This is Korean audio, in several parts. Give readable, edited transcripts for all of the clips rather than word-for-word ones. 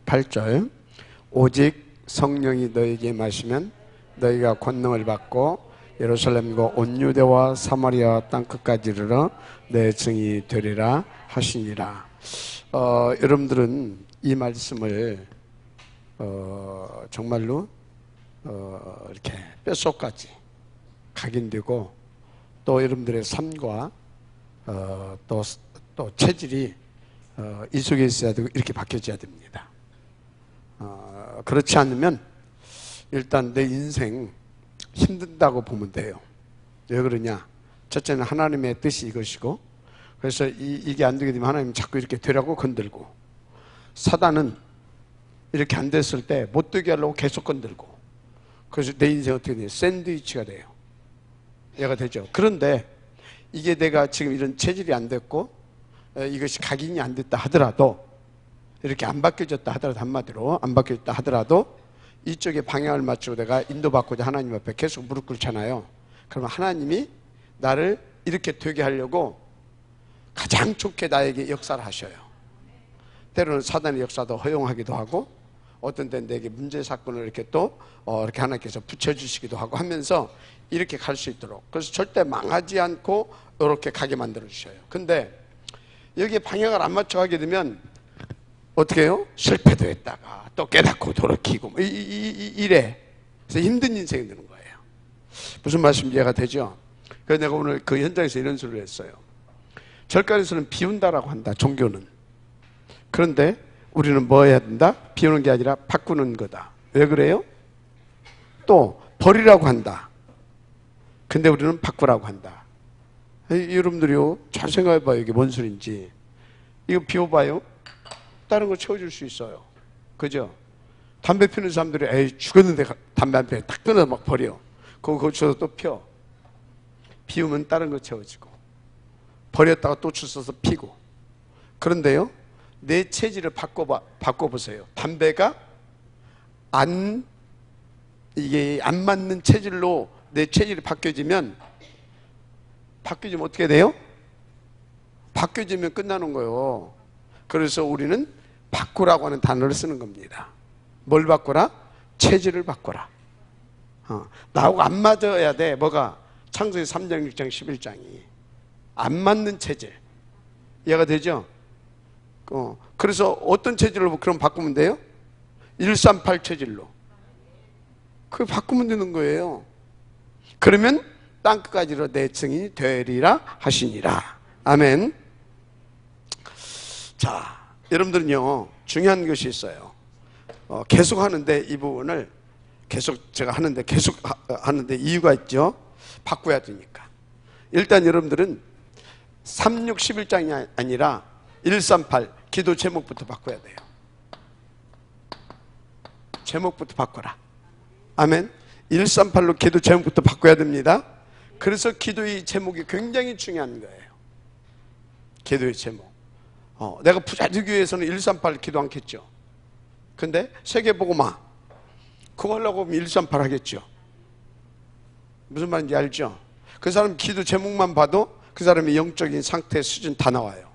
8절 오직 성령이 너에게 임하시면 너희가 권능을 받고 예루살렘과 온 유대와 사마리아 땅끝까지 이르러 내 증인이 되리라 하시니라. 여러분들은 이 말씀을 정말로 이렇게 뼛속까지 각인되고 또 여러분들의 삶과 또 체질이 이 속에 있어야 되고 이렇게 바뀌어져야 됩니다. 그렇지 않으면 일단 내 인생 힘든다고 보면 돼요. 왜 그러냐? 첫째는 하나님의 뜻이 이것이고, 그래서 이게 안 되게 되면 하나님은 자꾸 이렇게 되라고 건들고, 사단은 이렇게 안 됐을 때 못 되게 하려고 계속 건들고, 그래서 내 인생 어떻게 돼요? 샌드위치가 돼요. 얘가 되죠. 그런데 이게 내가 지금 이런 체질이 안 됐고 이것이 각인이 안 됐다 하더라도, 이렇게 안 바뀌어졌다 하더라도, 한마디로 안 바뀌어졌다 하더라도 이쪽에 방향을 맞추고 내가 인도받고자 하나님 앞에 계속 무릎 꿇잖아요. 그러면 하나님이 나를 이렇게 되게 하려고 가장 좋게 나에게 역사를 하셔요. 때로는 사단의 역사도 허용하기도 하고, 어떤 때는 내게 문제 사건을 이렇게 또 이렇게 하나님께서 붙여주시기도 하고 하면서 이렇게 갈 수 있도록, 그래서 절대 망하지 않고 이렇게 가게 만들어 주셔요. 근데 여기에 방향을 안 맞춰 가게 되면 어떻게 해요? 실패도 했다가 또 깨닫고 돌이키고 이래. 그래서 힘든 인생이 되는 거예요. 무슨 말씀 이해가 되죠? 그래서 내가 오늘 그 현장에서 이런 소리를 했어요. 절간에서는 비운다라고 한다, 종교는. 그런데 우리는 뭐 해야 된다? 비우는 게 아니라 바꾸는 거다. 왜 그래요? 또 버리라고 한다. 근데 우리는 바꾸라고 한다. 여러분들이요, 잘 생각해봐요. 이게 뭔 소리인지. 이거 비워봐요. 다른 거 채워줄 수 있어요. 그죠? 담배 피우는 사람들이 에이 죽었는데 담배 한 펴 딱 끊어 막 버려. 그거 고쳐서 또 펴. 비우면 다른 거 채워지고, 버렸다가 또 주워서 피고. 그런데요, 내 체질을 바꿔보세요. 담배가 이게 안 맞는 체질로 내 체질이 바뀌어지면 어떻게 돼요? 바뀌어지면 끝나는 거예요. 그래서 우리는 바꾸라고 하는 단어를 쓰는 겁니다. 뭘 바꾸라? 체질을 바꾸라. 나하고 안 맞아야 돼. 뭐가? 창세기 3장, 6장, 11장이 안 맞는 체질. 이해가 되죠? 그래서 어떤 체질로 그럼 바꾸면 돼요? 138 체질로. 그걸 바꾸면 되는 거예요. 그러면 땅끝까지로 내 증인이 되리라 하시니라. 아멘. 자, 여러분들은요, 중요한 것이 있어요. 계속 하는데, 이 부분을 계속 제가 하는데, 이유가 있죠. 바꿔야 되니까. 일단 여러분들은 3, 6, 11장이 아니라 138 기도 제목부터 바꿔야 돼요. 제목부터 바꿔라. 아멘. 138로 기도 제목부터 바꿔야 됩니다. 그래서 기도의 제목이 굉장히 중요한 거예요. 기도의 제목. 내가 부자되교회에서는 138 기도 않겠죠. 근데 세계복음화 그거 하려고 하면 138 하겠죠. 무슨 말인지 알죠? 그 사람 기도 제목만 봐도 그 사람의 영적인 상태 수준 다 나와요.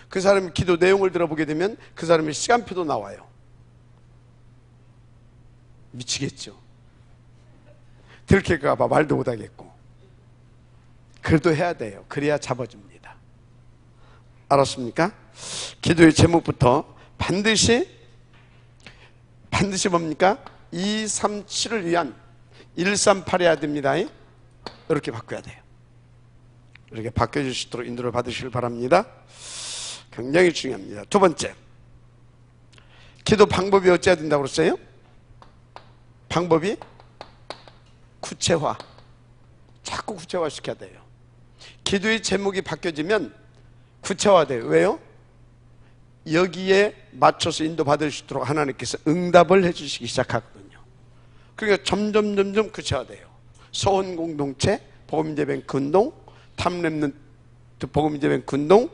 그 사람의 기도 내용을 들어보게 되면 그 사람의 시간표도 나와요. 미치겠죠. 들킬까 봐 말도 못하겠고. 그래도 해야 돼요. 그래야 잡아줍니다. 알았습니까? 기도의 제목부터 반드시 뭡니까? 237을 위한 138 해야 됩니다. 이렇게 바꿔야 돼요. 이렇게 바꿔주시도록 인도를 받으시길 바랍니다. 굉장히 중요합니다. 두 번째, 기도 방법이 어찌해야 된다고 그랬어요? 방법이 구체화. 자꾸 구체화 시켜야 돼요. 기도의 제목이 바뀌어지면 구체화돼요. 왜요? 여기에 맞춰서 인도받을 수 있도록 하나님께서 응답을 해주시기 시작하거든요. 그러니까 점점 구체화돼요. 소원공동체, 복음제뱅크 운동, 탑랩런트 복음제뱅크 운동,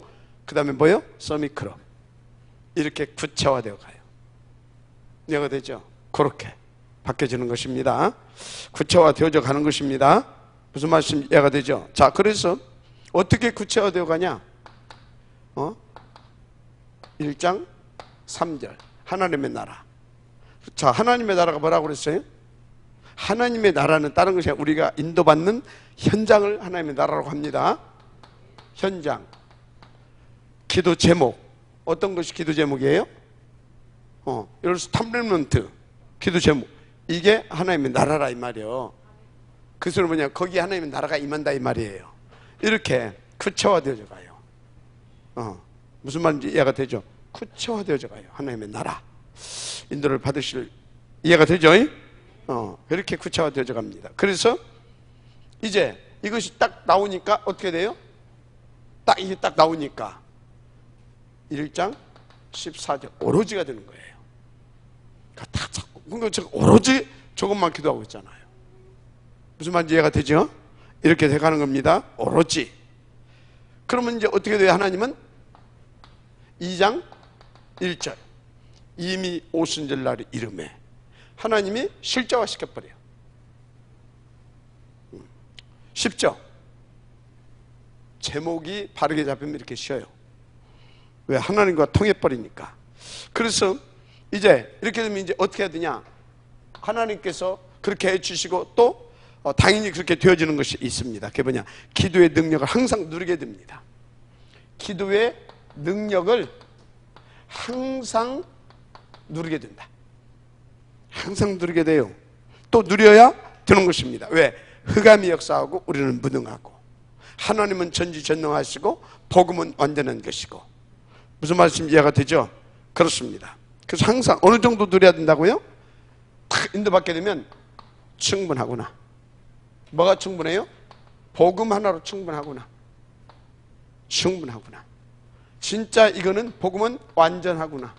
그 다음에 뭐요? 서밋클럽. 이렇게 구체화되어 가요. 이해가 되죠? 그렇게 바뀌어지는 것입니다. 구체화되어져 가는 것입니다. 무슨 말씀 이해가 되죠? 자, 그래서 어떻게 구체화되어 가냐? 1장 3절 하나님의 나라. 자, 하나님의 나라가 뭐라고 그랬어요? 하나님의 나라는 다른 것이 아니라 우리가 인도받는 현장을 하나님의 나라라고 합니다. 현장. 기도 제목. 어떤 것이 기도 제목이에요? 예를 들어서 탐레먼트. 기도 제목. 이게 하나님의 나라라 이 말이에요. 그 소리는 뭐냐? 거기 하나님의 나라가 임한다 이 말이에요. 이렇게 구체화되어져 가요. 무슨 말인지 이해가 되죠? 구체화되어져 가요. 하나님의 나라. 인도를 받으실 이해가 되죠? 이렇게 구체화되어져 갑니다. 그래서 이제 이것이 딱 나오니까 어떻게 돼요? 이게 딱 나오니까 1장 14절 오로지가 되는 거예요. 그러니까 제가 오로지 저것만 기도하고 있잖아요. 무슨 말인지 이해가 되죠? 이렇게 돼가는 겁니다. 오로지. 그러면 이제 어떻게 돼요? 하나님은 2장 1절 이미 오순절날의 이름에 하나님이 실제화 시켜버려요. 쉽죠? 제목이 바르게 잡히면 이렇게 쉬어요. 왜? 하나님과 통해버리니까. 그래서 이제 이렇게 되면 이제 어떻게 해야 되냐? 하나님께서 그렇게 해주시고 또 당연히 그렇게 되어지는 것이 있습니다. 그게 뭐냐? 기도의 능력을 항상 누리게 됩니다. 기도의 능력을 항상 누리게 된다. 항상 누리게 돼요. 또 누려야 되는 것입니다. 왜? 흑암이 역사하고 우리는 무능하고 하나님은 전지전능하시고 복음은 완전한 것이고. 무슨 말씀 이해가 되죠? 그렇습니다. 그래서 항상 어느 정도 누려야 된다고요? 탁 인도받게 되면 충분하구나. 뭐가 충분해요? 복음 하나로 충분하구나. 충분하구나. 진짜 이거는 복음은 완전하구나.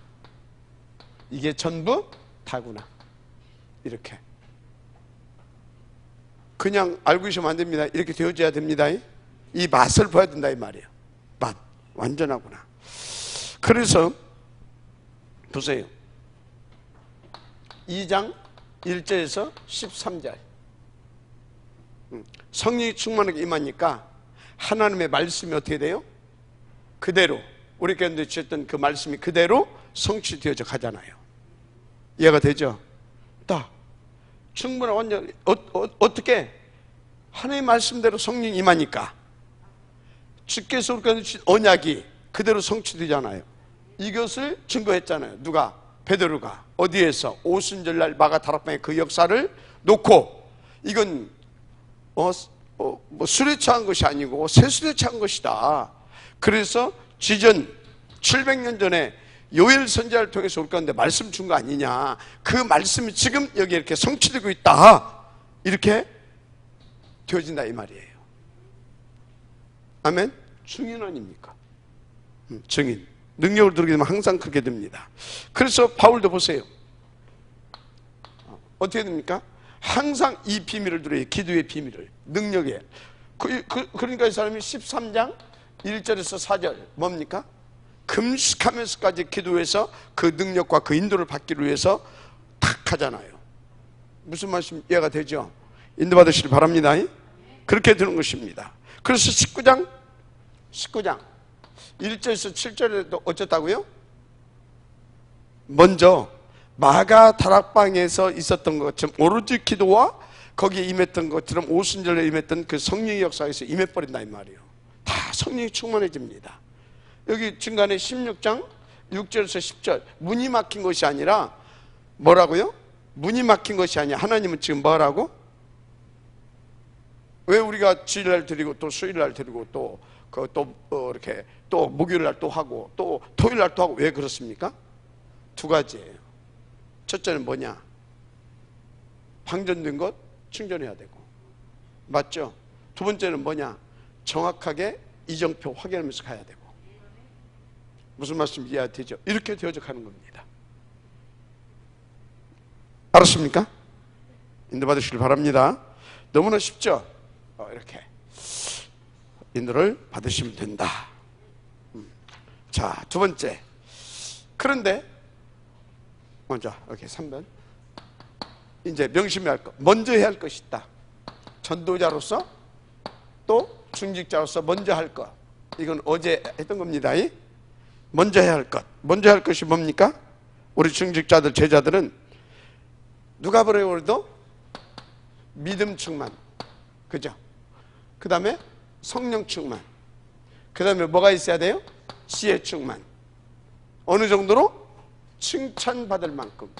이게 전부 다구나. 이렇게 그냥 알고 있으면 안 됩니다. 이렇게 되어져야 됩니다. 이 맛을 봐야 된다 이 말이에요. 맛 완전하구나. 그래서 보세요. 2장 1절에서 13절 성령이 충만하게 임하니까 하나님의 말씀이 어떻게 돼요? 그대로 우리 가운데 주셨던 그 말씀이 그대로 성취되어져 가잖아요. 이해가 되죠? 딱 충분한 완전 어떻게 하나님의 말씀대로 성령이 임하니까 주께서 우리 가운데 주신 언약이 그대로 성취되잖아요. 이것을 증거했잖아요. 누가? 베드로가. 어디에서? 오순절날 마가 다락방의 그 역사를 놓고 이건 뭐 술에 취한 것이 아니고 세술에 취한 것이다. 그래서 지전 700년 전에 요엘 선지자를 통해서 올 건데 말씀 준 거 아니냐. 그 말씀이 지금 여기 이렇게 성취되고 있다. 이렇게 되어진다 이 말이에요. 아멘? 증인 아닙니까? 증인. 능력을 들게 되면 항상 그렇게 됩니다. 그래서 바울도 보세요. 어떻게 됩니까? 항상 이 비밀을 누려요. 기도의 비밀을. 능력에. 그러니까 이 사람이 13장 1절에서 4절 뭡니까? 금식하면서까지 기도해서 그 능력과 그 인도를 받기를 위해서 탁 하잖아요. 무슨 말씀 이해가 되죠? 인도받으시길 바랍니다. 그렇게 되는 것입니다. 그래서 19장 1절에서 7절에도 어쨌다고요? 먼저 마가 다락방에서 있었던 것처럼 오로지 기도와 거기에 임했던 것처럼 오순절에 임했던 그 성령의 역사에서 임해버린다 이 말이에요. 다 성령이 충만해집니다. 여기 중간에 16장 6절에서 10절 문이 막힌 것이 아니라 뭐라고요? 문이 막힌 것이 아니야. 하나님은 지금 뭐라고? 왜 우리가 주일날 드리고 또 수요일날 드리고 또 이렇게 또 목요일날 또 하고 또 토요일날 또 하고 왜 그렇습니까? 두 가지예요. 첫째는 뭐냐? 방전된 것 충전해야 되고 맞죠? 두 번째는 뭐냐? 정확하게 이정표 확인하면서 가야 되고. 무슨 말씀 이해되죠? 이렇게 되어져 가는 겁니다. 알았습니까? 인도받으시길 바랍니다. 너무나 쉽죠? 이렇게 인도를 받으시면 된다. 자, 두 번째. 그런데 먼저 이렇게 3번 이제 명심해야 할 것, 먼저 해야 할 것이 있다. 전도자로서 또 중직자로서 먼저 할 것. 이건 어제 했던 겁니다. 먼저 해야 할 것. 먼저 할 것이 뭡니까? 우리 중직자들, 제자들은 누가 뭐라고 그래도 믿음 충만, 그죠? 그 다음에 성령 충만, 그 다음에 뭐가 있어야 돼요? 지혜 충만. 어느 정도로? 칭찬받을 만큼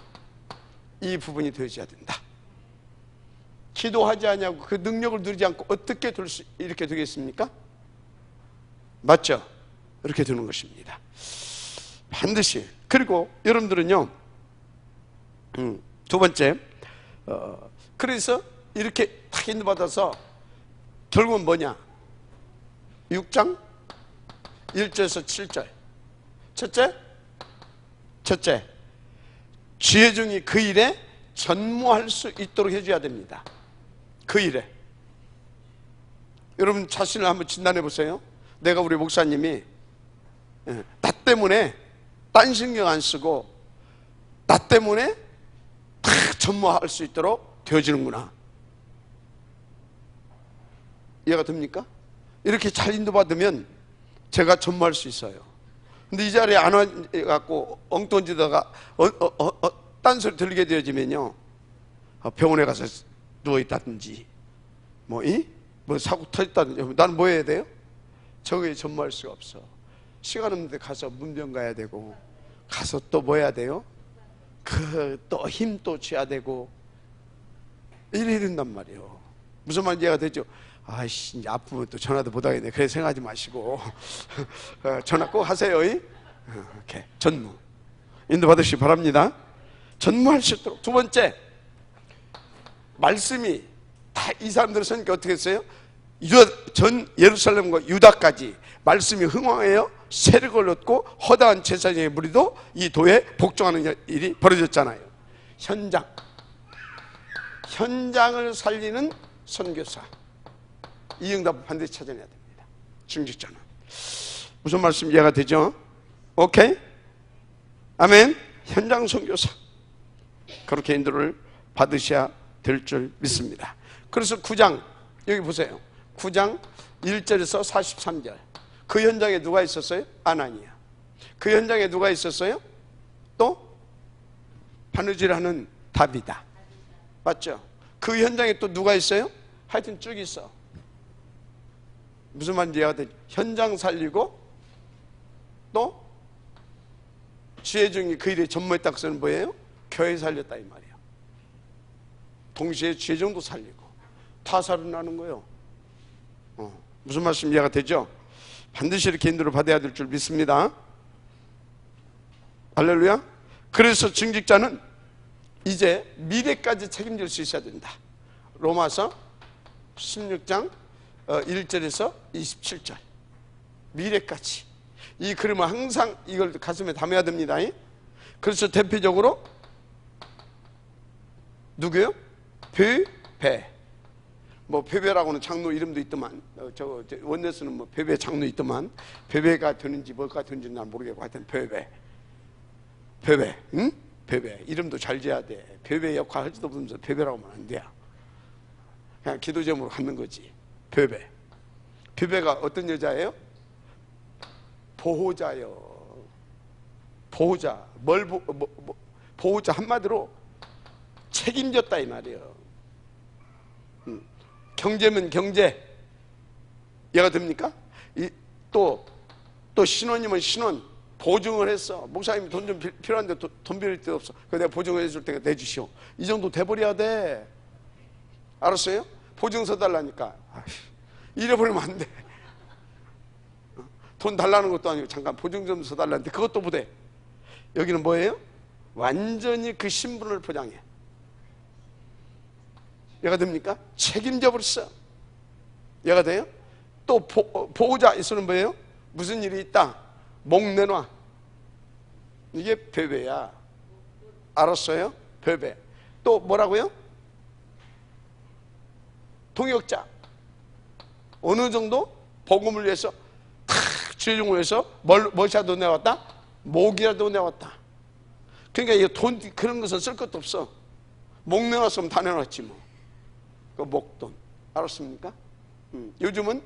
이 부분이 되어져야 된다. 기도하지 않냐고 그 능력을 누리지 않고 어떻게 이렇게 되겠습니까? 맞죠? 이렇게 되는 것입니다. 반드시. 그리고 여러분들은요, 두 번째, 그래서 이렇게 탁 인도받아서 결국은 뭐냐? 6장 1절에서 7절. 첫째, 지혜 중이 그 일에 전무할 수 있도록 해줘야 됩니다. 그 일에. 여러분 자신을 한번 진단해 보세요. 내가 우리 목사님이 나 때문에 딴 신경 안 쓰고 나 때문에 다 전무할 수 있도록 되어지는구나. 이해가 됩니까? 이렇게 잘 인도받으면 제가 전무할 수 있어요. 근데 이 자리에 안 와갖고 엉뚱지다가 딴소리 들리게 되어지면요, 병원에 가서 누워있다든지 뭐 사고 터졌다든지, 나는 뭐 해야 돼요? 저거에 전무할 수가 없어. 시간 없는데 가서 문병 가야 되고, 가서 또 뭐 해야 돼요? 또 힘 또 줘야 되고, 이래야 된단 말이에요. 무슨 말인지 이해가 되죠? 아이씨, 이제 아프면 또 전화도 못 하겠네. 그래 생각하지 마시고 전화 꼭 하세요. 이렇게 전무 인도 받으시기 바랍니다. 전무할 수 있도록. 두 번째, 말씀이 다 이 사람들을 쓰니까 어떻게 했어요? 전 예루살렘과 유다까지 말씀이 흥왕해요. 세력을 얻고 허다한 제사장의 무리도 이 도에 복종하는 일이 벌어졌잖아요. 현장을 살리는 선교사, 이 응답을 반드시 찾아내야 됩니다. 중직자는. 무슨 말씀 이해가 되죠? 오케이? 아멘. 현장 선교사, 그렇게 인도를 받으셔야 될 줄 믿습니다. 그래서 9장 여기 보세요. 9장 1절에서 43절. 그 현장에 누가 있었어요? 아나니아. 그 현장에 누가 있었어요? 또 바느질하는 다비다. 맞죠? 그 현장에 또 누가 있어요? 하여튼 쭉 있어. 무슨 말인지 이해가 되죠? 현장 살리고 또 지혜 중에 그 일에 전무했다고 쓰는 뭐예요? 교회 살렸다 이 말이에요. 동시에 지혜 정도 살리고 다 살아나는 거예요. 무슨 말씀 이해가 되죠? 반드시 이렇게 인도를 받아야 될 줄 믿습니다. 할렐루야. 그래서 증직자는 이제 미래까지 책임질 수 있어야 된다. 로마서 16장 1절에서 27절. 미래까지. 이 그림은 항상 이걸 가슴에 담아야 됩니다. 그래서 대표적으로 누구요? 베베. 뭐 베베라고는 장로 이름도 있더만, 저 원내스는 뭐 베베 장로 있더만, 베베가 되는지 뭐가 되는지 난 모르겠고 하여튼 베베, 응? 베베 이름도 잘 지어야 돼. 베베 역할 할지도 모르면서 베베라고 하면 안 돼. 그냥 기도 제목으로 갖는 거지. 베베. 베베가 어떤 여자예요? 보호자요. 보호자. 보호자 한마디로 책임졌다 이 말이에요. 경제면 경제. 이해가 됩니까? 또 신혼이면 신혼. 보증을 했어. 목사님이 돈 좀 필요한데 돈 빌릴 데 없어. 그거 내가 보증을 해줄 테니까 내주시오. 이 정도 돼버려야 돼. 알았어요? 보증서 달라니까. 잃어버리면 안 돼. 돈 달라는 것도 아니고 잠깐 보증 좀 서달라는데 그것도 못해. 여기는 뭐예요? 완전히 그 신분을 포장해. 이해가 됩니까? 책임져 버렸어. 이해가 돼요? 또 보호자 있으면 뭐예요? 무슨 일이 있다, 목 내놔. 이게 베베야. 알았어요? 베베. 또 뭐라고요? 동역자. 어느 정도 복음을 위해서 주의종을 위해서 뭐라도 내왔다? 목이라도 내왔다. 그러니까 이 돈 그런 것은 쓸 것도 없어. 목 내놨으면 다 내놨지 뭐. 그 목돈. 알았습니까? 요즘은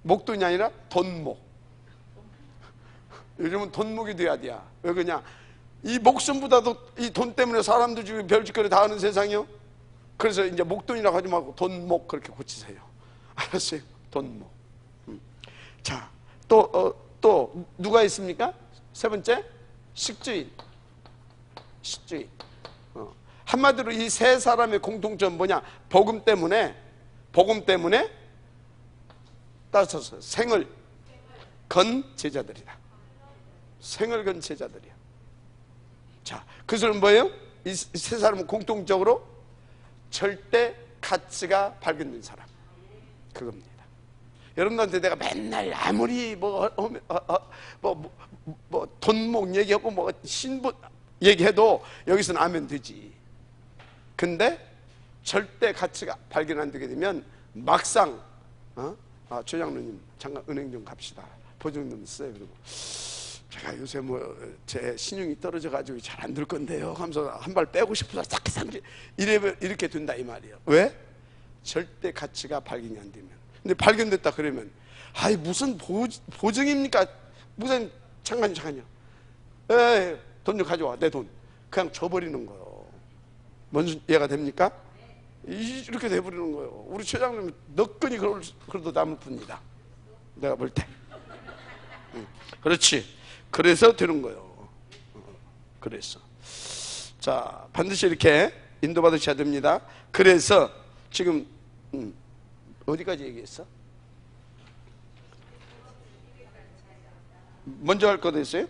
목돈이 아니라 돈목. 요즘은 돈목이 돼야 돼. 왜 그러냐? 이 목숨보다도 이 돈 때문에 사람들 중에 별짓거리 다 하는 세상이요. 그래서 이제 목돈이라고 하지 말고 돈목 그렇게 고치세요. 알았어요? 돈목. 자, 또 누가 있습니까? 세 번째, 식주인. 식주인. 한마디로 이 세 사람의 공통점 뭐냐? 복음 때문에 따라서 생을 건 제자들이다. 생을 건 제자들이야. 자, 그것은 뭐예요? 이 세 사람은 공통적으로 절대 가치가 발견된 사람. 그겁니다. 여러분들한테 내가 맨날 아무리 돈목 얘기하고 뭐 신분 얘기해도 여기서는 아면 되지. 근데 절대 가치가 발견 안 되게 되면 막상 최 장로님 잠깐 은행 좀 갑시다. 보증 좀 써요. 그리고 제가 요새 제 신용이 떨어져 가지고 잘 안 들 건데요 하면서 한 발 빼고 싶어서 싹 이렇게 된다 이 말이에요. 왜? 절대 가치가 발견이 안 되면. 근데 발견됐다 그러면 아이 무슨 보증입니까? 무슨 잠깐요. 돈 좀 가져와. 내 돈 그냥 줘버리는 거예요. 뭔 이해가 됩니까? 이렇게 돼버리는 거예요. 우리 최장님 너끈히 그래도 남을 뿐이다. 내가 볼 때. 그렇지. 그래서 되는 거예요. 그래서 자 반드시 이렇게 인도받으셔야 됩니다. 그래서 지금 어디까지 얘기했어? 먼저 할 거 됐어요?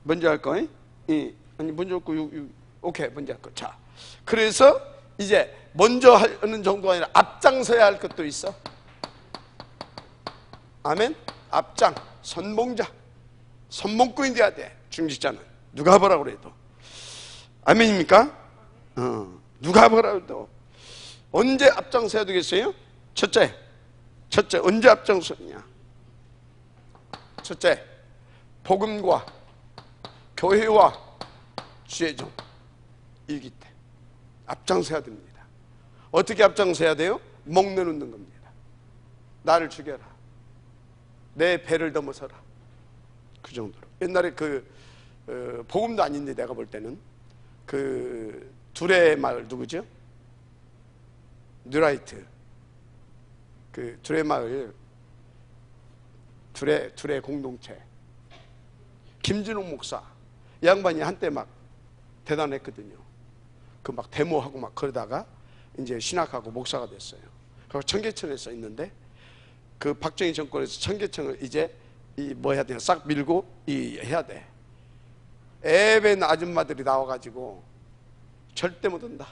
먼저 할 거? 아니 먼저 할 거 오케이 먼저 할 거. 자 그래서 이제 먼저 하는 정도가 아니라 앞장서야 할 것도 있어. 아멘. 앞장 선봉자 선봉꾼이 돼야 돼. 중직자는 누가 뭐라 그래도 아멘입니까? 누가 뭐라 그래도 언제 앞장서야 되겠어요? 첫째 언제 앞장서냐? 첫째 복음과 교회와 주의종 일기 때 앞장서야 됩니다. 어떻게 앞장서야 돼요? 목 내놓는 겁니다. 나를 죽여라. 내 배를 넘어서라. 그 정도로. 옛날에 복음도 아닌데 내가 볼 때는 두레 마을 누구죠? 뉴라이트. 두레 마을 두레 공동체. 김진홍 목사. 이 양반이 한때 막 대단했거든요. 막 데모하고 막 그러다가 이제 신학하고 목사가 됐어요. 그리고 청계천에 써 있는데 박정희 정권에서 청계천을 이제 뭐 해야 되냐 싹 밀고 해야 돼. 애밴 아줌마들이 나와가지고 절대 못 온다.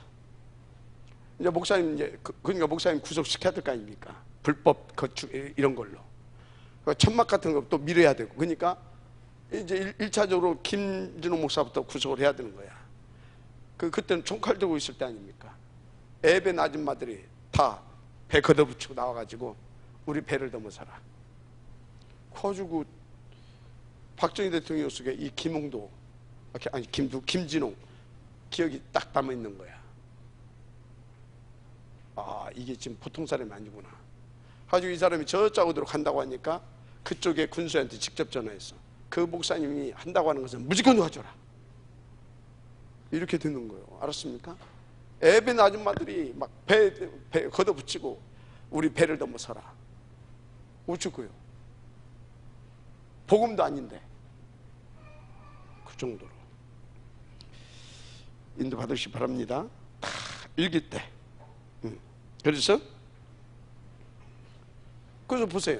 이제 목사님 그러니까 목사님 구속시켜야 될 거 아닙니까? 불법 거축 이런 걸로. 천막 같은 거 또 밀어야 되고. 그러니까 이제 1차적으로 김진호 목사부터 구속을 해야 되는 거야. 그때는 총칼 들고 있을 때 아닙니까? 애밴 아줌마들이 다 배 걷어붙이고 나와가지고 우리 배를 넘어서라. 커주고 박정희 대통령 속에 이 김홍도 아니 김진홍 기억이 딱 담아 있는 거야. 아 이게 지금 보통 사람이 아니구나. 가지고 이 사람이 저쪽으로 간다고 하니까 그쪽에 군수한테 직접 전화했어. 그 목사님이 한다고 하는 것은 무조건 도와줘라. 이렇게 되는 거예요. 알았습니까? 애밴 아줌마들이 막 배 걷어붙이고 우리 배를 넘어서라. 우쭈고요. 복음도 아닌데 그 정도로 인도 받으시 바랍니다. 다 일기 때. 그래서 보세요.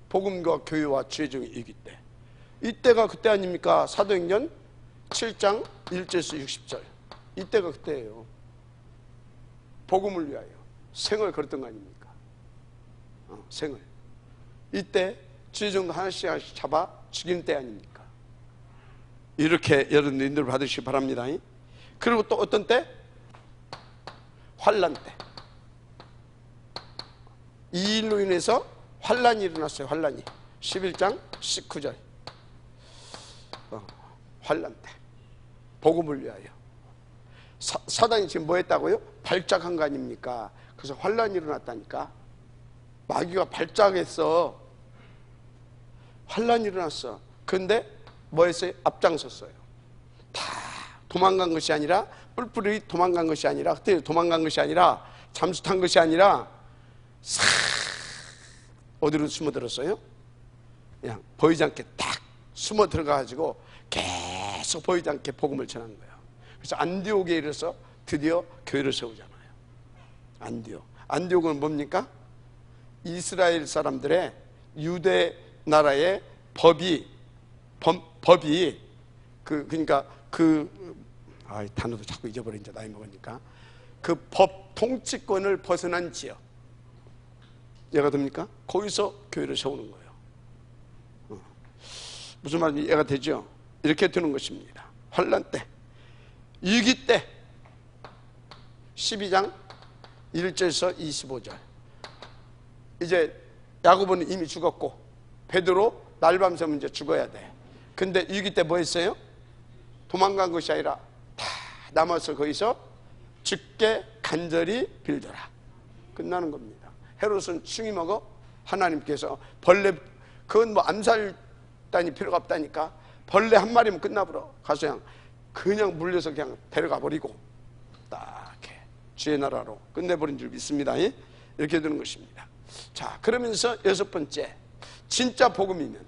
복음과 교회와 주의종의 일기 때. 이때가 그때 아닙니까? 사도행전 7장 1절에서 60절. 이때가 그때예요. 복음을 위하여 생을 걸었던 거 아닙니까? 생을. 이때 주의종도 하나씩 잡아 죽이는 때 아닙니까? 이렇게 여러분들 인도를 받으시기 바랍니다. 그리고 또 어떤 때? 환란 때. 이 일로 인해서 환란이 일어났어요. 환란이 11장 19절. 환란 때 복음을 위하여 사단이 지금 뭐 했다고요? 발작한 거 아닙니까? 그래서 환란이 일어났다니까. 마귀가 발작했어. 환란이 일어났어. 그런데 뭐 했어요? 앞장섰어요. 다 도망간 것이 아니라, 뿔뿔이 도망간 것이 아니라, 그때 도망간 것이 아니라, 잠수 탄 것이 아니라 싹 어디로 숨어들었어요? 그냥 보이지 않게 딱 숨어 들어가가지고 계속 보이지 않게 복음을 전한 거예요. 그래서 안디옥에 이르러서 드디어 교회를 세우잖아요. 안디옥은 뭡니까? 이스라엘 사람들의 유대 나라의 법이 그러니까 단어도 자꾸 잊어버리니까 나이 먹으니까 그 법 통치권을 벗어난 지역, 이해가 됩니까? 거기서 교회를 세우는 거예요. 무슨 말인지 이해가 되죠? 이렇게 되는 것입니다. 환란 때, 위기 때, 12장 1절에서 25절. 이제 야고보는 이미 죽었고 베드로 날밤 새면 이제 죽어야 돼. 근데 위기 때 뭐 했어요? 도망간 것이 아니라 다 남아서 거기서 죽게 간절히 빌더라. 끝나는 겁니다. 헤롯은 충이 먹어. 하나님께서 벌레, 그건 뭐 암살단이 필요가 없다니까. 벌레 한 마리면 끝나버려. 가서 그냥 물려서 그냥 데려가 버리고 딱 주의 나라로 끝내버린 줄 믿습니다. 이렇게 되는 것입니다. 자, 그러면서 여섯 번째, 진짜 복음이면,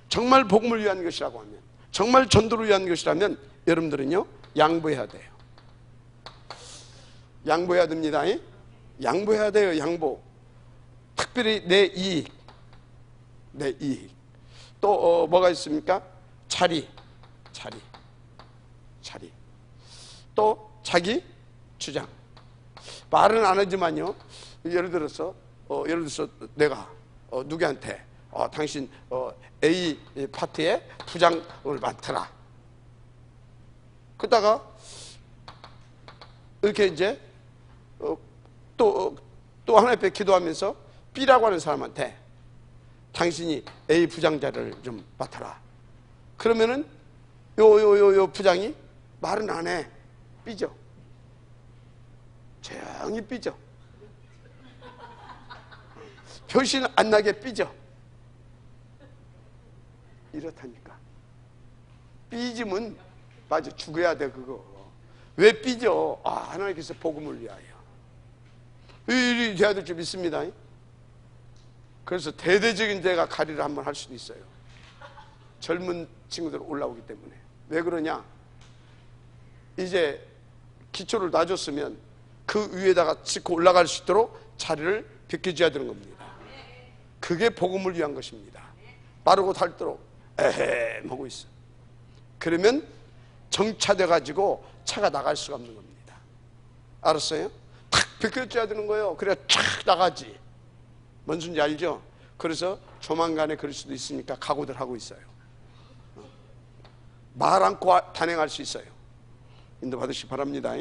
정말 복음을 위한 것이라고 하면, 정말 전도를 위한 것이라면 여러분들은요 양보해야 돼요. 양보해야 됩니다. 양보해야 돼요. 양보. 특별히 내 이익, 또 뭐가 있습니까? 자리, 또 자기 주장. 말은 안 하지만요, 예를 들어서 내가 누구한테 당신 A 파트의 부장을 맡아라. 그러다가 이렇게 이제 또 하나님 앞에 기도하면서 B라고 하는 사람한테 당신이 A 부장 자리를 좀 맡아라. 그러면은 요 부장이 말은 안 해. 삐져. 조용히 삐져. 표시는 안 나게 삐져. 이렇다니까. 삐지면 맞아, 죽어야 돼. 그거 왜 삐져? 하나님께서 복음을 위하여 일이 돼야 될 줄 믿습니다. 그래서 대대적인 데가 가리를 한번 할 수도 있어요. 젊은 친구들 올라오기 때문에. 왜 그러냐? 이제 기초를 놔줬으면 그 위에다가 짚고 올라갈 수 있도록 자리를 비켜줘야 되는 겁니다. 그게 복음을 위한 것입니다. 빠르고 닳도록 에헴 하고 있어. 그러면 정차돼 가지고 차가 나갈 수가 없는 겁니다. 알았어요? 탁 비켜줘야 되는 거예요. 그래야 쫙 나가지. 뭔 소리인지 알죠? 그래서 조만간에 그럴 수도 있으니까 각오들 하고 있어요. 말 않고 단행할 수 있어요. 인도 받으시기 바랍니다.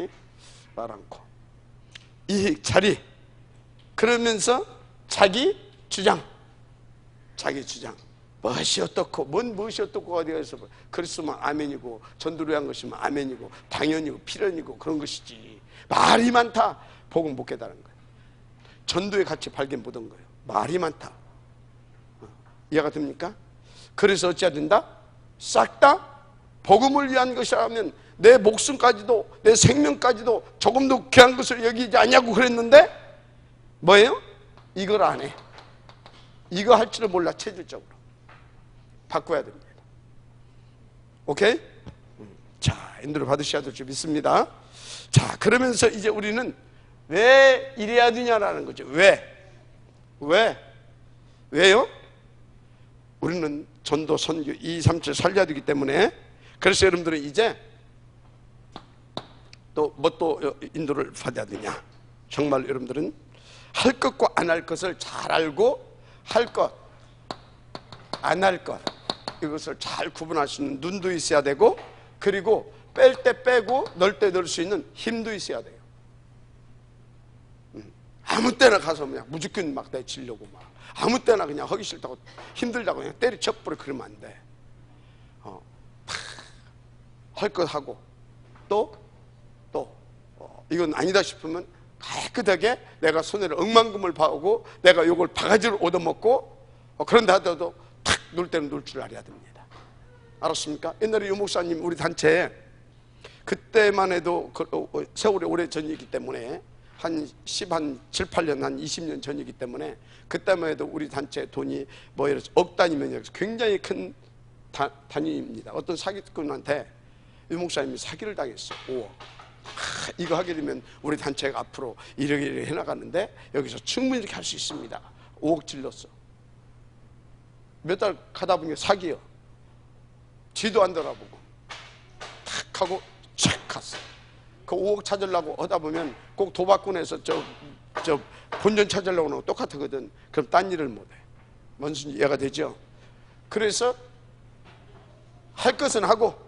말 않고. 이익, 자리. 그러면서 자기 주장. 무엇이 어떻고, 무엇이 어떻고 어디 가서 그리스도만 아멘이고, 전도를 위한 것이면 아멘이고, 당연이고, 필연이고, 그런 것이지. 말이 많다. 복음 못 깨달은 거예요. 전도의 가치 발견 못 한 거예요. 말이 많다. 이해가 됩니까? 그래서 어찌해야 된다? 싹 다 복음을 위한 것이라면 내 목숨까지도, 내 생명까지도 조금도 귀한 것을 여기지 않냐고 그랬는데 뭐예요? 이걸 안 해. 이거 할 줄을 몰라. 체질적으로 바꿔야 됩니다. 오케이? 자, 인도를 받으셔야 될 줄 믿습니다. 자, 그러면서 이제 우리는 왜 이래야 되냐라는 거죠. 왜요? 우리는 전도, 선교, 2, 3절 살려야 되기 때문에. 그래서 여러분들은 이제 또 인도를 받아야 되냐. 정말 여러분들은 할 것과 안 할 것을 잘 알고, 할 것, 안 할 것, 이것을 잘 구분할 수 있는 눈도 있어야 되고, 그리고 뺄 때 빼고 넣을 때 넣을 수 있는 힘도 있어야 돼요. 아무 때나 가서 그냥 무조건 막 내치려고 막 아무 때나 그냥 하기 싫다고 힘들다고 그냥 때려쳐버려. 그러면 안 돼. 할 것 하고 또 이건 아니다 싶으면 깨끗하게 내가 손해를 억만금을 봐오고 내가 요걸 바가지로 얻어먹고 그런다 하더라도 탁 놀 때는 놀 줄 알아야 됩니다. 알았습니까? 옛날에 유 목사님 우리 단체에 그때만 해도 세월이 오래 전이기 때문에 한 7, 8년, 한 20년 전이기 때문에 그때만 해도 우리 단체 돈이 뭐 예를 들어서 억 단위면 굉장히 큰 단위입니다. 어떤 사기꾼한테 유 목사님이 사기를 당했어. 5억. 이거 하게 되면 우리 단체가 앞으로 이렇게 해나가는데 여기서 충분히 이렇게 할 수 있습니다. 5억 질렀어. 몇 달 가다 보니까 사기요. 뒤도 안 돌아보고 탁 하고 착 갔어. 그 5억 찾으려고 하다 보면 꼭 도박꾼에서 저 본전 찾으려고 하는 거 똑같거든. 그럼 딴 일을 못해. 뭔지 이해가 되죠? 그래서 할 것은 하고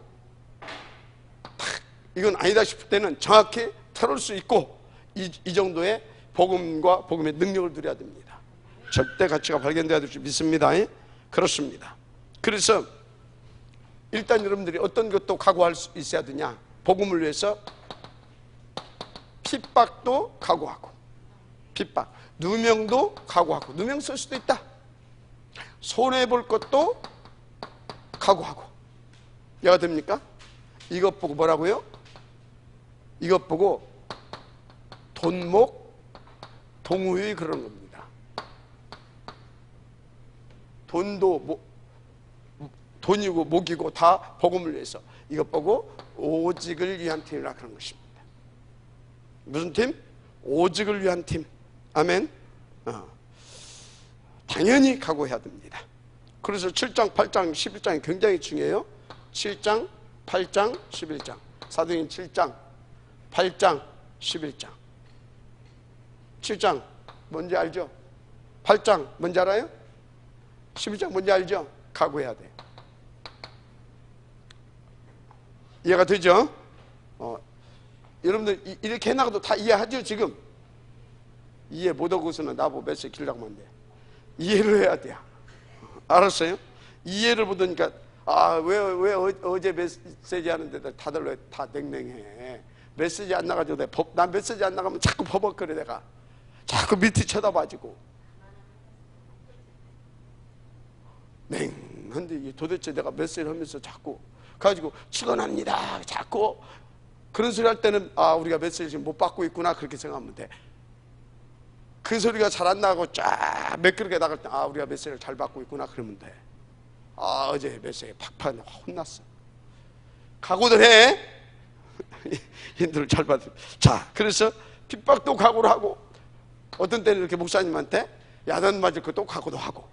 탁 이건 아니다 싶을 때는 정확히 털을 수 있고 이 정도의 복음과 복음의 능력을 누려야 됩니다. 절대 가치가 발견돼야 될 줄 믿습니다. 그렇습니다. 그래서 일단 여러분들이 어떤 것도 각오할 수 있어야 되냐? 복음을 위해서 핍박도 각오하고, 핍박, 누명도 각오하고, 누명 쓸 수도 있다. 손해볼 것도 각오하고. 이해가 됩니까? 이것 보고 뭐라고요? 이것 보고 돈목 동우의 그런 겁니다. 돈도 돈이고 목이고 다 복음을 위해서. 이것 보고 오직을 위한 팀이라 그런 것입니다. 무슨 팀? 오직을 위한 팀. 아멘. 당연히 각오해야 됩니다. 그래서 7장, 8장, 11장이 굉장히 중요해요. 7장, 8장, 11장. 사도행전 7장, 8장, 11장. 7장 뭔지 알죠? 8장 뭔지 알아요? 11장 뭔지 알죠? 각오해야 돼. 이해가 되죠? 여러분들 이렇게 해나가도 다 이해하죠 지금? 이해 못하고서는 나보고 메시지 길라고 하면 돼. 이해를 해야 돼요. 알았어요? 이해를 못하니까 왜 어제 메시지 하는데 다들 왜 다 냉랭해? 메시지 안 나가지고 난 메시지 안 나가면 자꾸 버벅거려. 내가 자꾸 밑에 쳐다봐지고 냉한데 도대체 내가 메시지를 하면서 자꾸 가지고 축원합니다 자꾸 그런 소리 할 때는 우리가 메시지 못 받고 있구나 그렇게 생각하면 돼. 그 소리가 잘 안 나고 쫙 매끄럽게 나갈 때 우리가 메시지를 잘 받고 있구나 그러면 돼. 어제 메시지 팍팍 혼났어. 각오들 해. 인들을 잘 받을. 자, 그래서 핍박도 각오를 하고 어떤 때는 이렇게 목사님한테 야단 맞을 것도 각오도 하고.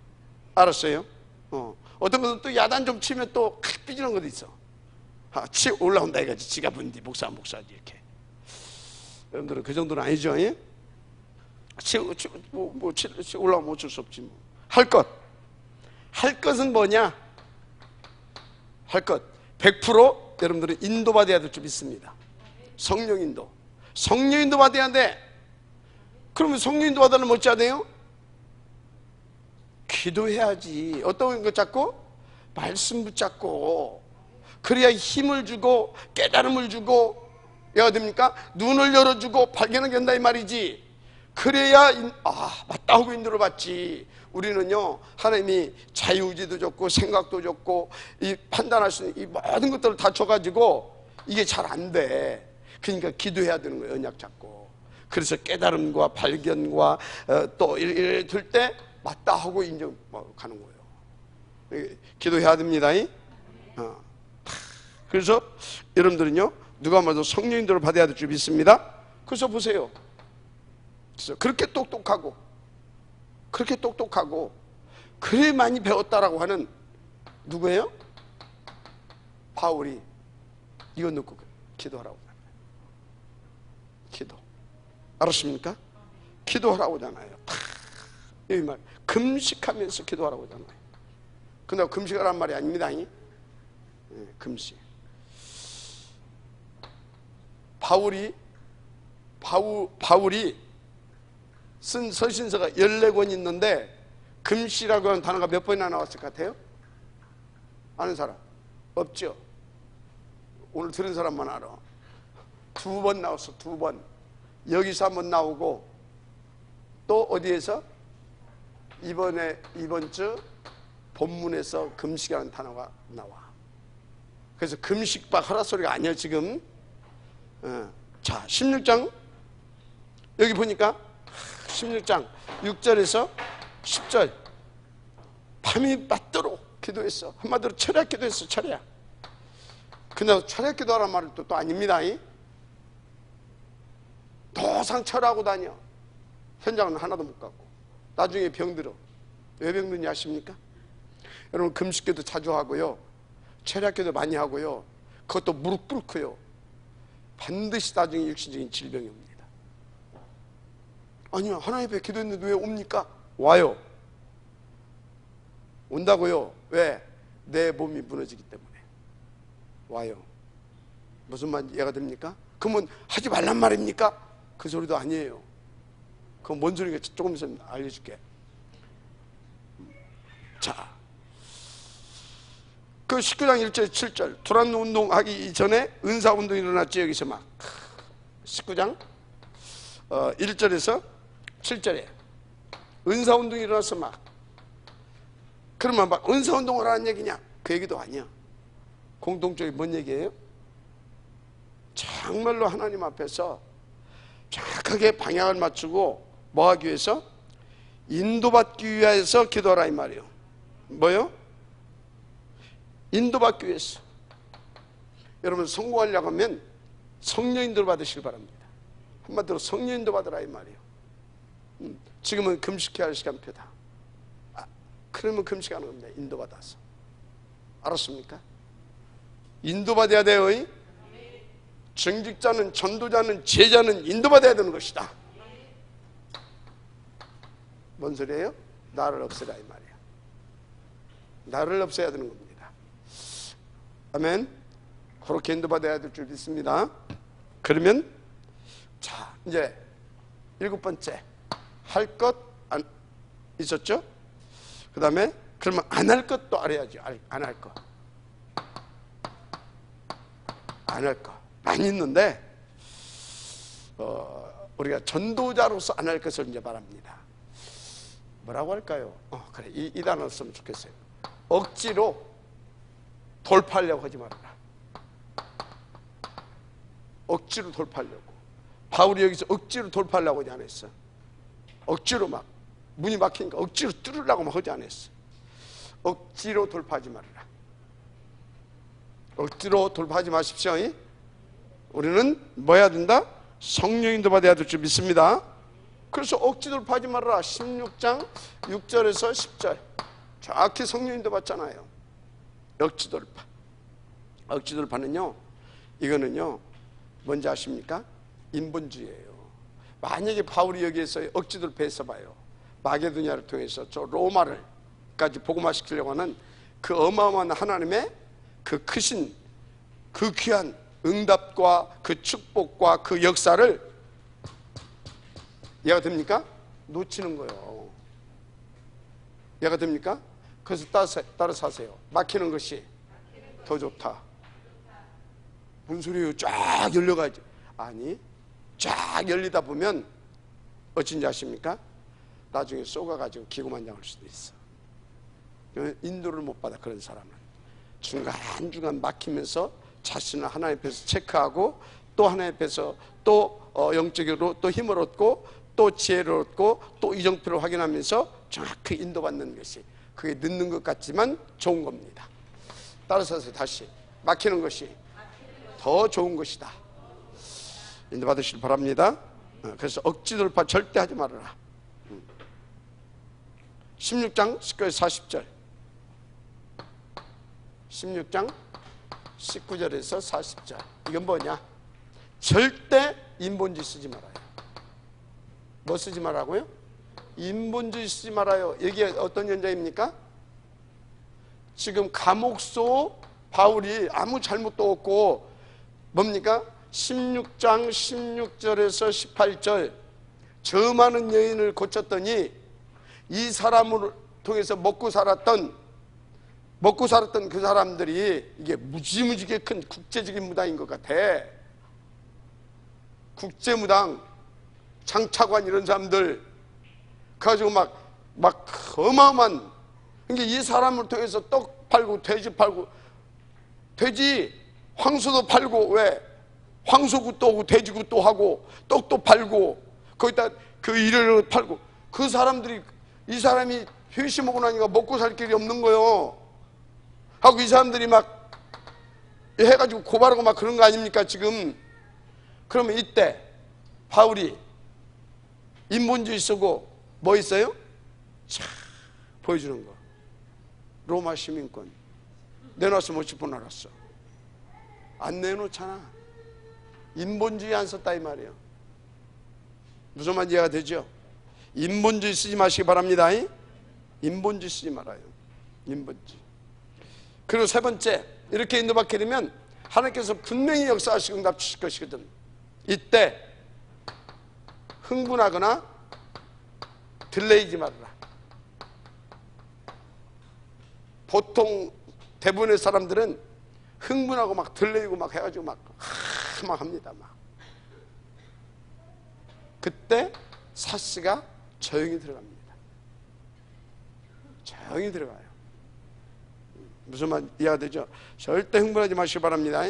알았어요? 어떤 것은 또 야단 좀 치면 또 삐지는 것도 있어. 치 올라온다 이거지. 지가 뭔디 목사지 이렇게. 여러분들은 그 정도는 아니죠? 예? 치 올라오면 어쩔 수 없지 뭐. 할 것은 뭐냐? 할 것 100% 여러분들은 인도받아야 될 줄 믿습니다. 성령 인도 받아야 돼. 그러면 성령 인도 받으려면 어찌해야 돼요? 기도해야지. 어떤 것 잡고? 말씀 붙잡고. 그래야 힘을 주고 깨달음을 주고 해야 됩니까? 눈을 열어주고 발견하게 된다 이 말이지. 그래야 맞다 하고 인도를 받지. 우리는요 하나님이 자유의지도 줬고 생각도 줬고 이 판단할 수 있는 이 모든 것들을 다 줘가지고 이게 잘 안 돼. 그러니까 기도해야 되는 거예요. 언약 잡고. 그래서 깨달음과 발견과 또 이래 들 때 맞다 하고 인정 가는 거예요. 기도해야 됩니다. 그래서 여러분들은요 누가 말해도 성령 인도를 받아야 될 줄 믿습니다. 그래서 보세요. 그래서 그렇게 똑똑하고 그래 많이 배웠다라고 하는 누구예요? 바울이 이거 놓고 기도하라고 하잖아요. 기도. 알았습니까? 기도하라고 하잖아요. 이 말 금식하면서 기도하라고 하잖아요. 근데 금식하란 말이 아닙니다. 금식. 바울이 쓴 서신서가 14권 있는데 금식이라고 하는 단어가 몇 번이나 나왔을 것 같아요? 아는 사람? 없죠? 오늘 들은 사람만 알아. 2번 나왔어. 2번. 여기서 한번 나오고 또 어디에서? 이번 주 본문에서 금식이라는 단어가 나와. 그래서 금식박 하라 소리가 아니야 지금. 자, 16장 여기 보니까 16장 6절에서 10절 밤이 맞도록 기도했어. 한마디로 철야 기도했어. 철야. 근데 철야 기도하란 말은 또 아닙니다. 도상 철하고 다녀. 현장은 하나도 못 가고 나중에 병들어. 왜 병드냐 아십니까? 여러분 금식기도 자주 하고요, 철야기도 많이 하고요, 그것도 무릎 꿇고요, 반드시 나중에 육신적인 질병이 옵니다. 아니요, 하나님 앞에 기도했는데 왜 옵니까? 와요. 온다고요. 왜? 내 몸이 무너지기 때문에 와요. 무슨 말 이해가 됩니까? 그러면 하지 말란 말입니까? 그 소리도 아니에요. 그건 뭔 소리인가 조금 있으면 알려줄게. 자, 그 19장 1절 7절 두란 운동하기 이전에 은사 운동이 일어났죠. 여기서 막 19장 1절에서 7절에 은사 운동이 일어나서 막, 그러면 막 은사 운동을 하는 얘기냐? 그 얘기도 아니야. 공통적인 뭔 얘기예요? 정말로 하나님 앞에서 정확하게 방향을 맞추고 뭐 하기 위해서? 인도받기 위해서 기도하라 이 말이에요. 뭐요? 인도받기 위해서. 여러분 성공하려고 하면 성령인도를 받으시길 바랍니다. 한마디로 성령인도 받으라 이 말이에요. 지금은 금식해야 할 시간표다. 그러면 금식하는 겁니다. 인도받아서. 알았습니까? 인도받아야 돼요. 정직자는, 전도자는, 제자는 인도받아야 되는 것이다. 뭔 소리예요? 나를 없애라 이 말이야. 나를 없애야 되는 겁니다. 아멘. 그렇게 인도받아야 될 줄 믿습니다. 그러면 자, 이제 7번째 할 것 있었죠? 그 다음에 그러면 안 할 것도 알아야죠. 안 할 것. 안 할 것 많이 있는데 우리가 전도자로서 안 할 것을 이제 말합니다. 뭐라고 할까요? 그래, 이 단어 쓰면 좋겠어요. 억지로 돌파하려고 하지 말아라. 억지로 돌파하려고. 바울이 여기서 억지로 돌파하려고 하지 않았어. 억지로 막 문이 막히니까 억지로 뚫으려고 막 하지 않았어. 억지로 돌파하지 말아라. 억지로 돌파하지 마십시오. 우리는 뭐 해야 된다? 성령인도 받아야 될 줄 믿습니다. 그래서 억지 돌파하지 말아라. 16장 6절에서 10절 정확히 성령인도 받잖아요. 억지 돌파. 억지 돌파는요, 이거는요 뭔지 아십니까? 인본주의예요. 만약에 바울이 여기에서 억지 돌파해서 봐요, 마게도냐를 통해서 저 로마를까지 복음화시키려고 하는 그 어마어마한 하나님의 그 크신, 그 귀한 응답과 그 축복과 그 역사를 이해가 됩니까? 놓치는 거예요. 이해가 됩니까? 그래서 따라서 하세요. 막히는 것이 더 좋다. 무슨 소리예요? 쫙 열려가야지. 아니, 쫙 열리다 보면 어쩐지 아십니까? 나중에 쏘가가지고 기고만장할 수도 있어. 인도를 못 받아. 그런 사람은 중간중간 막히면서 자신을 하나님 앞에서 체크하고 또 하나님 앞에서 또 영적으로 또 힘을 얻고 또 지혜를 얻고 또 이정표를 확인하면서 정확히 인도받는 것이, 그게 늦는 것 같지만 좋은 겁니다. 따라서 다시 막히는 것이 더 좋은 것이다. 인도받으시길 바랍니다. 그래서 억지 돌파 절대 하지 말아라. 16장 19절에서 40절 16장 19절에서 40절 이건 뭐냐? 절대 인본주의 쓰지 말아요. 뭐 쓰지 말라고요? 인본주의 쓰지 말아요. 이게 어떤 현장입니까? 지금 감옥소 바울이 아무 잘못도 없고 뭡니까? 16장 16절에서 18절 저 많은 여인을 고쳤더니 이 사람을 통해서 먹고 살았던 그 사람들이 이게 무지무지게 큰 국제적인 무당인 것 같아. 국제무당, 장차관 이런 사람들 가지고 막 어마어마한, 그러니까 이 사람을 통해서 떡 팔고 돼지 팔고, 돼지 황소도 팔고, 왜? 황소굿도 하고 돼지굿도 하고 떡도 팔고 거기다 그 일을 팔고, 그 사람들이, 이 사람이 회시 먹고 나니까 먹고 살 길이 없는 거예요. 하고 이 사람들이 막 해가지고 고발하고 막 그런 거 아닙니까 지금? 그러면 이때 바울이 인본주의 쓰고 뭐 있어요? 차 보여주는 거. 로마 시민권 내놨으면 어찌 뻔 알았어. 안 내놓잖아. 인본주의 안 썼다 이 말이에요. 무슨 말 이해가 되죠? 인본주의 쓰지 마시기 바랍니다. 인본주의 쓰지 말아요. 인본주의. 그리고 세 번째, 이렇게 인도받게 되면 하나님께서 분명히 역사하시고 응답 주실 것이거든. 이때 흥분하거나 딜레이지 말아라. 보통 대부분의 사람들은 흥분하고 막 딜레이고 막 해가지고 막 합니다. 막. 그때 사스가 조용히 들어갑니다. 조용히 들어가요. 무슨 말 이해가 되죠? 절대 흥분하지 마시기 바랍니다.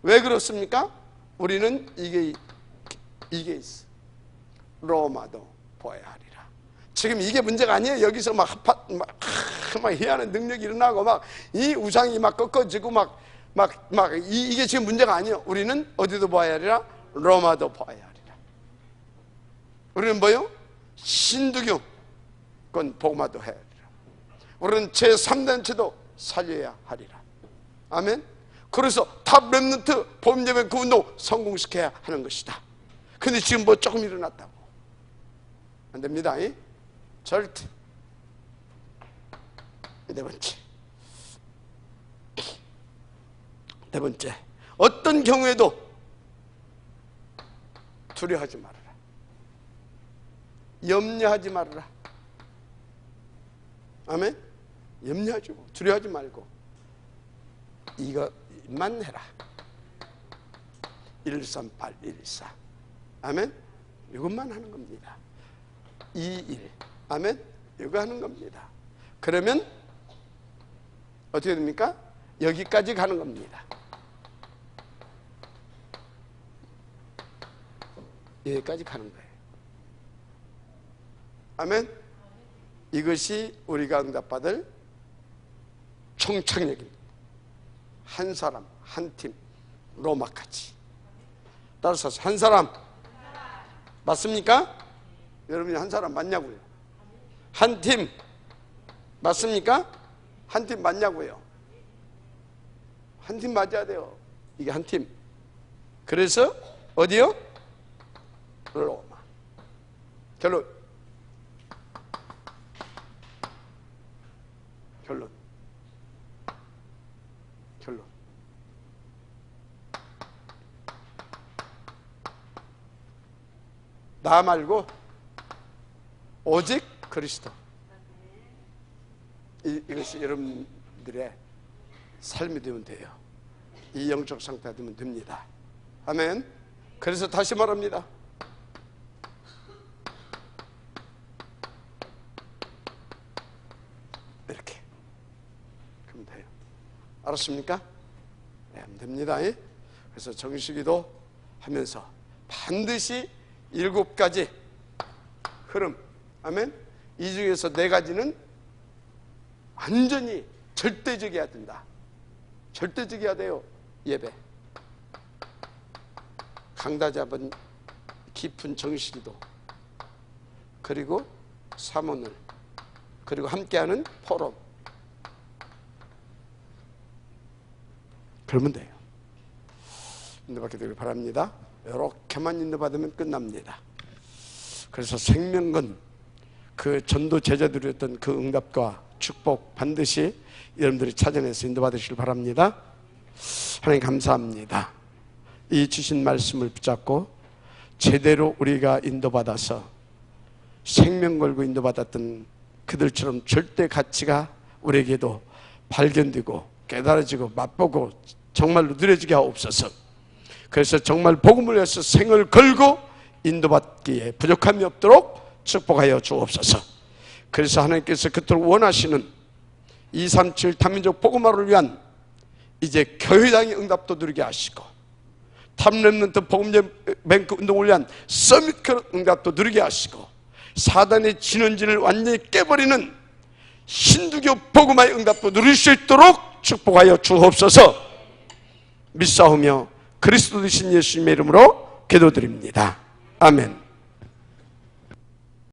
왜 그렇습니까? 우리는 이게 있어. 로마도 보아야 하리라. 지금 이게 문제가 아니에요. 여기서 막 희한한 능력이 일어나고 막 이 우상이 막 꺾어지고 이게 지금 문제가 아니에요. 우리는 어디도 보아야 하리라? 로마도 보아야 하리라. 우리는 뭐요? 신두교 그건 복마도 해야 하리라. 우리는 제3단체도 살려야 하리라. 아멘. 그래서 탑 렘넌트 범죄의 그 운동 성공시켜야 하는 것이다. 근데 지금 뭐 조금 일어났다고 안 됩니다. 절대. 네 번째, 어떤 경우에도 두려워하지 말아라. 염려하지 말아라. 아멘. 염려하지 마. 두려워하지 말고 이것만 해라. 138, 114. 아멘. 이것만 하는 겁니다. 21. 아멘. 이거 하는 겁니다. 그러면 어떻게 됩니까? 여기까지 가는 겁니다. 여기까지 가는 거예요. 아멘. 이것이 우리가 응답받을 총창력입니다. 한 사람, 한 팀, 로마까지. 따라서 한 사람 맞습니까? 여러분이 한 사람 맞냐고요? 한 팀 맞습니까? 한 팀 맞냐고요? 한 팀 맞아야 돼요. 이게 한 팀. 그래서 어디요? 로마. 결론. 나 말고 오직 그리스도. 이것이 여러분들의 삶이 되면 돼요. 이 영적 상태가 되면 됩니다. 아멘. 그래서 다시 말합니다. 이렇게 그러면 돼요. 알았습니까? 네, 하면 됩니다. 그래서 정식기도 하면서 반드시 7가지 흐름. 아멘. 이 중에서 4가지는 완전히 절대적이어야 된다. 절대적이어야 돼요. 예배, 강다 잡은 깊은 정식기도, 그리고 사모늘, 그리고 함께하는 포럼. 그러면 돼요. 인도받게 되길 바랍니다. 이렇게만 인도받으면 끝납니다. 그래서 생명건 그 전도 제자들이었던 그 응답과 축복 반드시 여러분들이 찾아내서 인도받으시길 바랍니다. 하나님 감사합니다. 이 주신 말씀을 붙잡고 제대로 우리가 인도받아서 생명 걸고 인도받았던 그들처럼 절대 가치가 우리에게도 발견되고 깨달아지고 맛보고 정말로 누려지게 하옵소서. 그래서 정말 복음을 위해서 생을 걸고 인도받기에 부족함이 없도록 축복하여 주옵소서. 그래서 하나님께서 그토록 원하시는 237 탄민족 복음화를 위한 이제 교회당의 응답도 누리게 하시고 탑렘넌트 복음뱅크 운동을 위한 서밋 응답도 누리게 하시고 사단의 진원진을 완전히 깨버리는 힌두교 복음화의 응답도 누릴 수 있도록 축복하여 주옵소서. 믿사오며 그리스도 되신 예수님의 이름으로 기도드립니다. 아멘.